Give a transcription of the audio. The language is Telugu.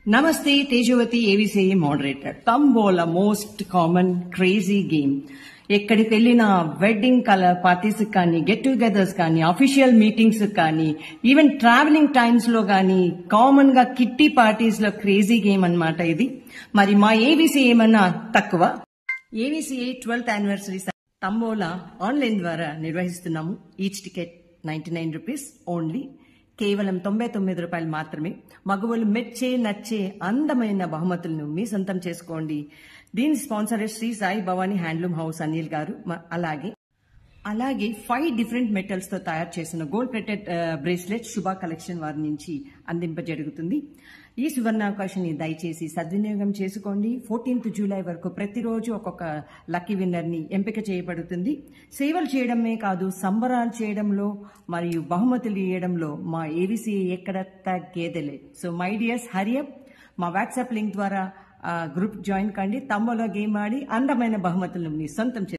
Namaste, Tejavati, AVCA moderator. Tambola, most common crazy game. ఎక్కడికి వెళ్ళినా వెడ్డింగ్ కలర్ పార్టీస్ కానీ గెట్ టుగెదర్స్ కానీ అఫీషియల్ మీటింగ్స్ కానీ ఈవెన్ ట్రావెలింగ్ టైమ్స్ లో కానీ కామన్ గా కిట్టి పార్టీస్ లో క్రేజీ గేమ్ అన్నమాట ఇది. మరి మా ఏబీసీ ఏమన్నా తక్కువ? ఏబీసీఏ 12th యానివర్సరీ తంబోలా ఆన్లైన్ ద్వారా నిర్వహిస్తున్నాము. ఈచ్ టికెట్ 99 రూపీస్ ఓన్లీ, కేవలం 99 రూపాయలు మాత్రమే. మగవాళ్ళు మెచ్చే నచ్చే అందమైన బహుమతులను మీ సొంతం చేసుకోండి. దీని sponsor Shri Sai Bhavani handloom house Anil గారు. అలాగే 5 డిఫరెంట్ మెటల్స్ తో తయారు చేసిన gold plated bracelet Shubha collection వారి నుంచి అందింపజరుగుతుంది. ఈ సువర్ణావకాశాన్ని దయచేసి సద్వినియోగం చేసుకోండి. 14th జూలై వరకు ప్రతిరోజు ఒక్కొక్క లక్కీ విన్నర్ ని ఎంపిక చేయబడుతుంది. సేవలు చేయడమే కాదు, సంబరాలు చేయడంలో మరియు బహుమతులు ఇవ్వడంలో మా ఏబీసీ ఎక్కడ తగ్గేదలే. సో మై డియర్స్, హరియప్, మా వాట్సాప్ లింక్ ద్వారా గ్రూప్ జాయిన్ కండి. తంబోలా గేమ్ ఆడి అందమైన బహుమతులను మీ సొంతం